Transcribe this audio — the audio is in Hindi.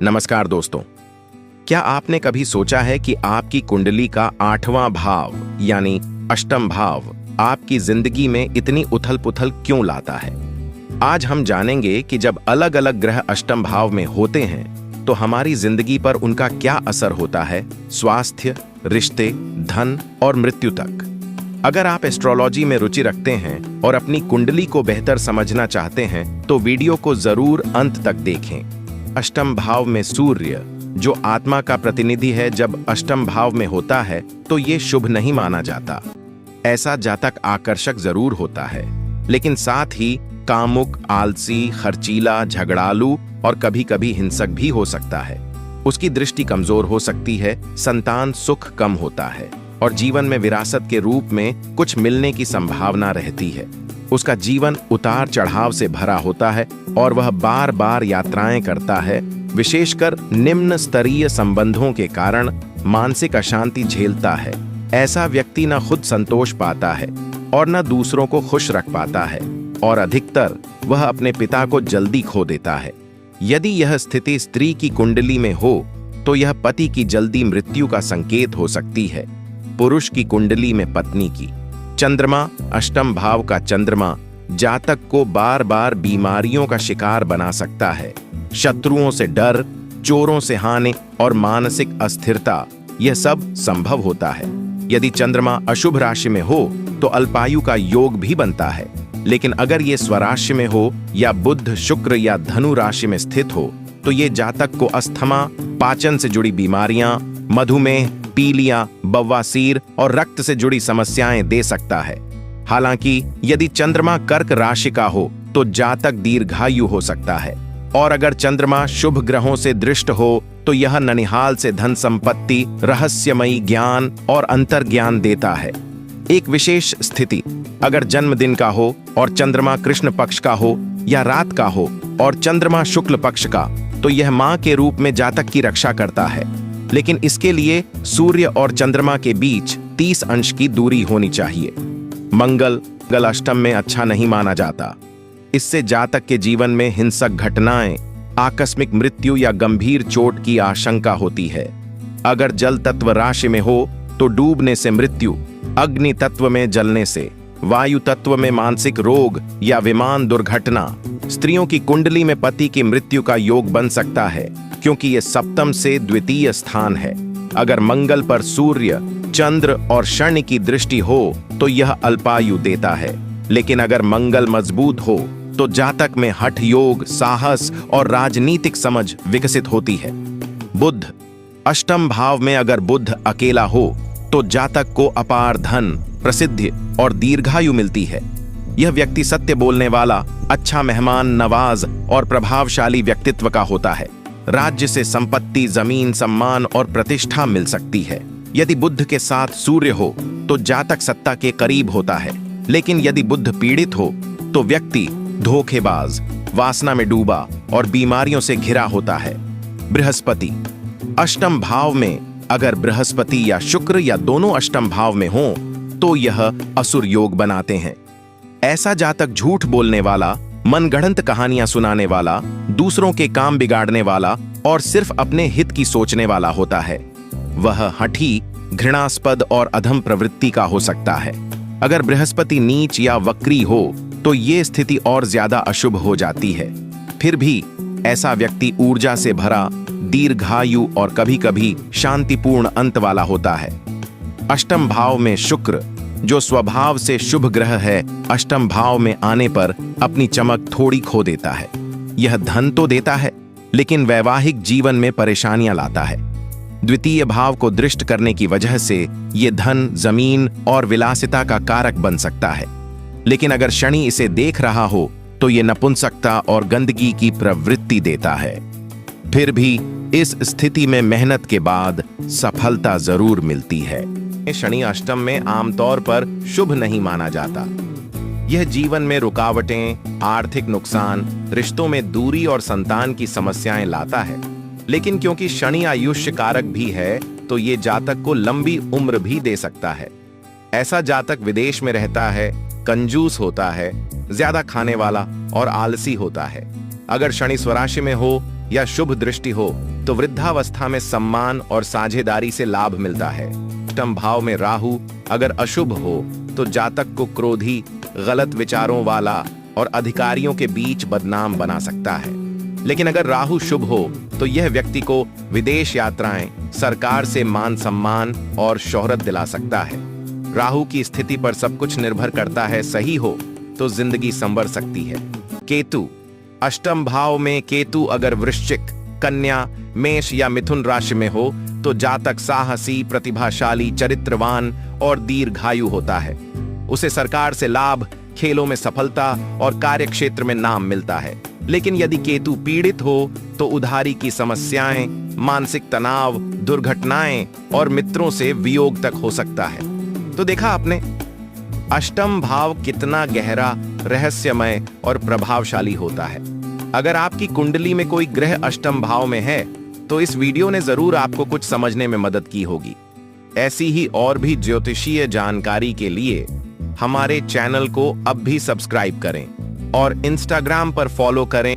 नमस्कार दोस्तों। क्या आपने कभी सोचा है कि आपकी कुंडली का 8वां भाव यानी अष्टम भाव आपकी जिंदगी में इतनी उथल पुथल क्यों लाता है? आज हम जानेंगे कि जब अलग अलग ग्रह अष्टम भाव में होते हैं तो हमारी जिंदगी पर उनका क्या असर होता है, स्वास्थ्य, रिश्ते, धन और मृत्यु तक। अगर आप एस्ट्रोलॉजी में रुचि रखते हैं और अपनी कुंडली को बेहतर समझना चाहते हैं तो वीडियो को जरूर अंत तक देखें। अष्टम भाव में सूर्य, जो आत्मा का प्रतिनिधि है, जब अष्टम भाव में होता है तो ये शुभ नहीं माना जाता। ऐसा जातक आकर्षक जरूर होता है, लेकिन साथ ही कामुक, आलसी, खर्चीला, झगड़ालू और कभी कभी हिंसक भी हो सकता है। उसकी दृष्टि कमजोर हो सकती है, संतान सुख कम होता है और जीवन में विरासत के रूप में कुछ मिलने की संभावना रहती है। उसका जीवन उतार चढ़ाव से भरा होता है और वह बार बार यात्राएं करता है, विशेषकर निम्न स्तरीय संबंधों के कारण मानसिक अशांति झेलता है। ऐसा व्यक्ति न खुद संतोष पाता है और न दूसरों को खुश रख पाता है और अधिकतर वह अपने पिता को जल्दी खो देता है। यदि यह स्थिति स्त्री की कुंडली में हो तो यह पति की जल्दी मृत्यु का संकेत हो सकती है। पुरुष की कुंडली में पत्नी की चंद्रमा, अष्टम भाव का चंद्रमा जातक को बार बार बीमारियों का शिकार बना सकता है। शत्रुओं से डर, चोरों से हानि और मानसिक अस्थिरता, यह सब संभव होता है। यदि चंद्रमा अशुभ राशि में हो तो अल्पायु का योग भी बनता है, लेकिन अगर ये स्वराशि में हो या बुध, शुक्र या धनु राशि में स्थित हो तो ये जातक को अस्थमा, पाचन से जुड़ी बीमारियां, मधुमेह, पीलिया, बवासीर और रक्त से जुड़ी समस्याएं दे सकता है। हालांकि यदि चंद्रमा कर्क राशि का हो तो जातक दीर्घायु हो सकता है और अगर चंद्रमा शुभ ग्रहों से दृष्ट हो तो यह ननिहाल से धन संपत्ति, रहस्यमयी ज्ञान और अंतर्ज्ञान देता है। एक विशेष स्थिति अगर जन्मदिन का हो और चंद्रमा कृष्ण पक्ष का हो या रात का हो और चंद्रमा शुक्ल पक्ष का, तो यह मां के रूप में जातक की रक्षा करता है। लेकिन इसके लिए सूर्य और चंद्रमा के बीच 30 अंश की दूरी होनी चाहिए। मंगल अष्टम में अच्छा नहीं माना जाता। इससे जातक के जीवन में हिंसक घटनाएं, आकस्मिक मृत्यु या गंभीर चोट की आशंका होती है। अगर जल तत्व राशि में हो तो डूबने से मृत्यु, अग्नि तत्व में जलने से, वायु तत्व में मानसिक रोग या विमान दुर्घटना। स्त्रियों की कुंडली में पति की मृत्यु का योग बन सकता है क्योंकि यह सप्तम से द्वितीय स्थान है। अगर मंगल पर सूर्य, चंद्र और शनि की दृष्टि हो तो यह अल्पायु देता है, लेकिन अगर मंगल मजबूत हो तो जातक में हठ योग, साहस और राजनीतिक समझ विकसित होती है। बुध अष्टम भाव में अगर बुध अकेला हो तो जातक को अपार धन, प्रसिद्धि और दीर्घायु मिलती है। यह व्यक्ति सत्य बोलने वाला, अच्छा मेहमान नवाज और प्रभावशाली व्यक्तित्व का होता है। राज्य से संपत्ति, जमीन, सम्मान और प्रतिष्ठा मिल सकती है। यदि बुध के साथ सूर्य हो तो जातक सत्ता के करीब होता है, लेकिन यदि बुध पीड़ित हो तो व्यक्ति धोखेबाज, वासना में डूबा और बीमारियों से घिरा होता है। बृहस्पति अष्टम भाव में अगर बृहस्पति या शुक्र या दोनों अष्टम भाव में हो तो यह असुर योग बनाते हैं। ऐसा जातक झूठ बोलने वाला, मनगढ़ंत कहानियां सुनाने वाला, दूसरों के काम बिगाड़ने वाला और सिर्फ अपने हित की सोचने वाला होता है। वह हठी, घृणास्पद और अधम प्रवृत्ति का हो सकता है। अगर बृहस्पति नीच या वक्री हो तो ये स्थिति और ज्यादा अशुभ हो जाती है। फिर भी ऐसा व्यक्ति ऊर्जा से भरा, दीर्घायु और कभी कभी शांतिपूर्ण अंत वाला होता है। अष्टम भाव में शुक्र, जो स्वभाव से शुभ ग्रह है, अष्टम भाव में आने पर अपनी चमक थोड़ी खो देता है। यह धन तो देता है लेकिन वैवाहिक जीवन में परेशानियां लाता है। द्वितीय भाव को दृष्ट करने की वजह से यह धन, जमीन और विलासिता का कारक बन सकता है। लेकिन अगर शनि इसे देख रहा हो तो यह नपुंसकता और गंदगी की प्रवृत्ति देता है। फिर भी इस स्थिति में मेहनत के बाद सफलता जरूर मिलती है। शनि अष्टम में आमतौर पर शुभ नहीं माना जाता। यह जीवन में रुकावटें, आर्थिक नुकसान, रिश्तों में दूरी और संतान की समस्याएं लाता है। लेकिन क्योंकि शनि आयुष्य कारक भी है तो ये जातक को लंबी उम्र भी दे सकता है। ऐसा जातक विदेश में रहता है, कंजूस होता है, ज्यादा खाने वाला और आलसी होता है। अगर शनि स्वराशि में हो या शुभ दृष्टि हो तो वृद्धावस्था में सम्मान और साझेदारी से लाभ मिलता है। अष्टम भाव में राहु अगर अशुभ हो तो जातक को क्रोधी, गलत विचारों वाला और अधिकारियों के बीच बदनाम बना सकता है। लेकिन अगर राहु शुभ हो तो यह व्यक्ति को विदेश यात्राएं, सरकार से मान सम्मान और शोहरत दिला सकता है। राहु की स्थिति पर सब कुछ निर्भर करता है, सही हो तो जिंदगी संवर सकती है। केतु अष्टम भाव में केतु अगर वृश्चिक, कन्या, मेष या मिथुन राशि में हो तो जातक साहसी, प्रतिभाशाली, चरित्रवान और दीर्घायु होता है। उसे सरकार से लाभ, खेलों में सफलता और कार्यक्षेत्र में नाम मिलता है। लेकिन यदि केतु पीड़ित हो तो उधारी की समस्याएं, मानसिक तनाव, दुर्घटनाएं और मित्रों से वियोग तक हो सकता है। तो देखा आपने अष्टम भाव कितना गहरा, रहस्यमय और प्रभावशाली होता है। अगर आपकी कुंडली में कोई ग्रह अष्टम भाव में है तो इस वीडियो ने जरूर आपको कुछ समझने में मदद की होगी। ऐसी ही और भी ज्योतिषीय जानकारी के लिए हमारे चैनल को अब भी सब्सक्राइब करें और इंस्टाग्राम पर फॉलो करें।